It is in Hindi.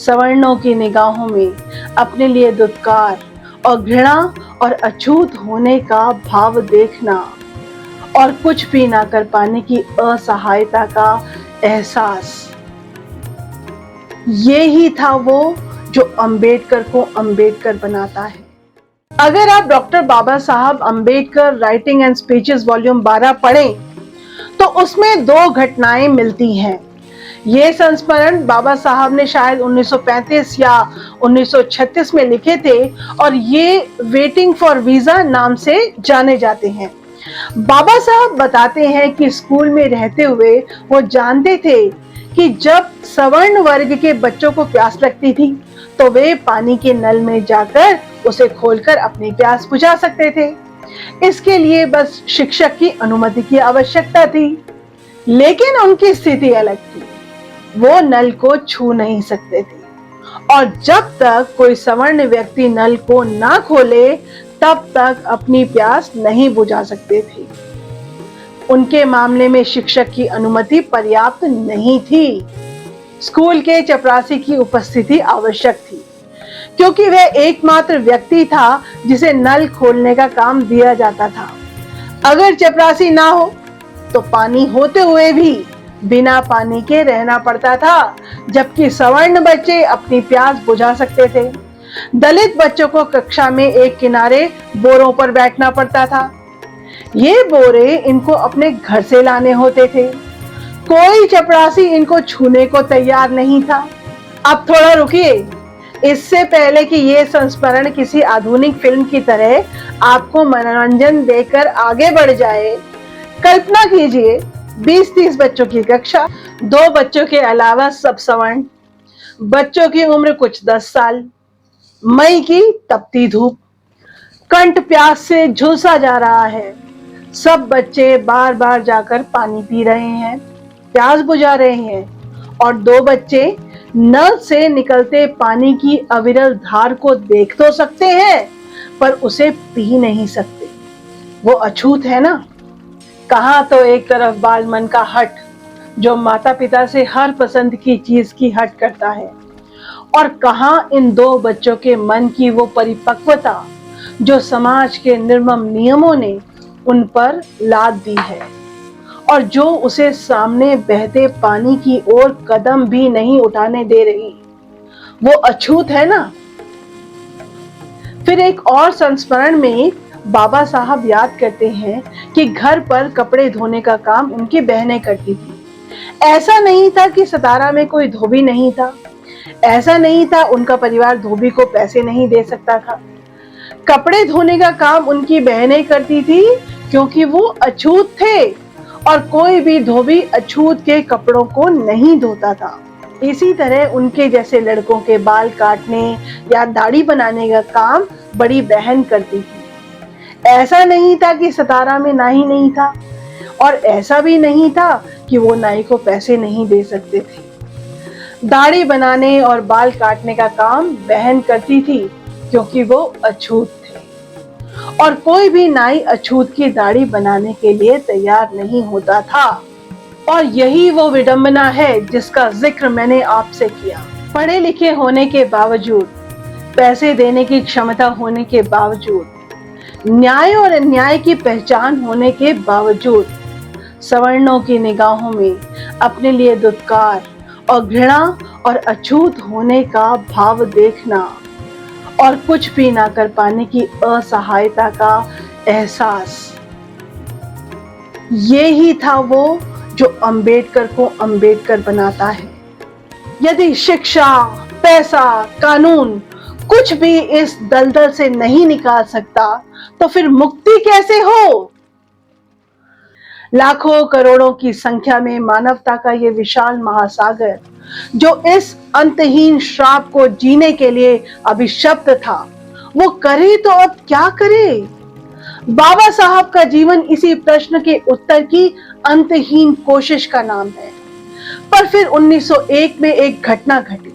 सवर्णों की निगाहों में अपने लिए दुत्कार और घृणा और अछूत होने का भाव देखना और कुछ भी ना कर पाने की असहायता का एहसास, ये ही था वो जो अंबेडकर को अंबेडकर बनाता है। अगर आप डॉक्टर बाबा साहब Ambedkar writing and speeches volume 12 पढ़ें तो उसमें दो घटनाएं मिलती हैं। ये संस्मरण बाबा साहब ने शायद 1935 या 1936 में लिखे थे और ये वेटिंग फॉर वीजा नाम से जाने जाते हैं। बाबा साहब बताते हैं कि स्कूल में रहते हुए वो जानते थे कि जब सवर्ण वर्ग के बच्चों को प्यास लगती थी तो वे पानी के नल में जाकर उसे खोलकर अपनी प्यास बुझा सकते थे। इसके लिए बस शिक्षक की अनुमति की आवश्यकता थी। लेकिन उनकी स्थिति अलग थी, वो नल को छू नहीं सकते थे और जब तक कोई सवर्ण व्यक्ति नल को ना खोले तब तक अपनी प्यास नहीं बुझा सकते थे। उनके मामले में शिक्षक की अनुमति पर्याप्त नहीं थी। स्कूल के चपरासी की उपस्थिति आवश्यक थी क्योंकि वह एकमात्र व्यक्ति था जिसे नल खोलने का काम दिया जाता था। अगर चपरासी ना हो तो पानी होते हुए भी बिना पानी के रहना पड़ता था, जबकि सवर्ण बच्चे अपनी प्यास बुझा सकते थे। दलित बच्चों को कक्षा में एक किनारे बोरों पर बैठना पड़ता था। ये बोरे इनको अपने घर से लाने होते थे। कोई चपरासी इनको छूने को तैयार नहीं था। अब थोड़ा रुकिए, इससे पहले कि ये संस्मरण किसी आधुनिक फिल्म की तरह आपको मनोरंजन देकर आगे बढ़ जाए, कल्पना कीजिए 20-30 बच्चों की कक्षा, 2 बच्चों के अलावा सब सवर्ण। बच्चों की उम्र कुछ 10 साल। मई की तपती धूप, कंठ प्यास से झुलसा जा रहा है। सब बच्चे बार बार जाकर पानी पी रहे हैं, प्यास बुझा रहे हैं और 2 बच्चे नल से निकलते पानी की अविरल धार को देख तो सकते हैं पर उसे पी नहीं सकते। वो अछूत है ना। कहाँ तो एक तरफ बाल मन का हट जो माता पिता से हर पसंद की चीज की हट करता है और कहाँ इन 2 बच्चों के मन की वो परिपक्वता जो समाज के निर्मम नियमों ने उन पर लाद दी है और जो उसे सामने बहते पानी की ओर कदम भी नहीं उठाने दे रही। वो अछूत है ना। फिर एक और संस्मरण में बाबा साहब याद करते हैं कि घर पर कपड़े धोने का काम उनकी बहनें करती थी। ऐसा नहीं था कि सतारा में कोई धोबी नहीं था, ऐसा नहीं था उनका परिवार धोबी को पैसे नहीं दे सकता था। कपड़े धोने का काम उनकी बहनें करती थी क्योंकि वो अछूत थे और कोई भी धोबी अछूत के कपड़ों को नहीं धोता था। इसी तरह उनके जैसे लड़कों के बाल काटने या दाढ़ी बनाने का काम बड़ी बहन करती थी। ऐसा नहीं था कि सतारा में नाई नहीं था और ऐसा भी नहीं था कि वो नाई को पैसे नहीं दे सकते थे। दाढ़ी बनाने और बाल काटने का काम बहन करती थी क्योंकि वो अछूत थे और कोई भी नाई अछूत की दाढ़ी बनाने के लिए तैयार नहीं होता था। और यही वो विडंबना है जिसका जिक्र मैंने आपसे किया। पढ़े लिखे होने के बावजूद, पैसे देने की क्षमता होने के बावजूद, न्याय और अन्याय की पहचान होने के बावजूद सवर्णों की निगाहों में अपने लिए दुत्कार और घृणा और अछूत होने का भाव देखना और कुछ भी ना कर पाने की असहायता का एहसास, ये ही था वो जो अंबेडकर को अंबेडकर बनाता है। यदि शिक्षा, पैसा, कानून कुछ भी इस दलदल से नहीं निकाल सकता तो फिर मुक्ति कैसे हो। लाखों करोड़ों की संख्या में मानवता का ये विशाल महासागर जो इस अंतहीन श्राप को जीने के लिए अभिशप्त था, वो करे तो अब क्या करे। बाबा साहब का जीवन इसी प्रश्न के उत्तर की अंतहीन कोशिश का नाम है। पर फिर 1901 में एक घटना घटी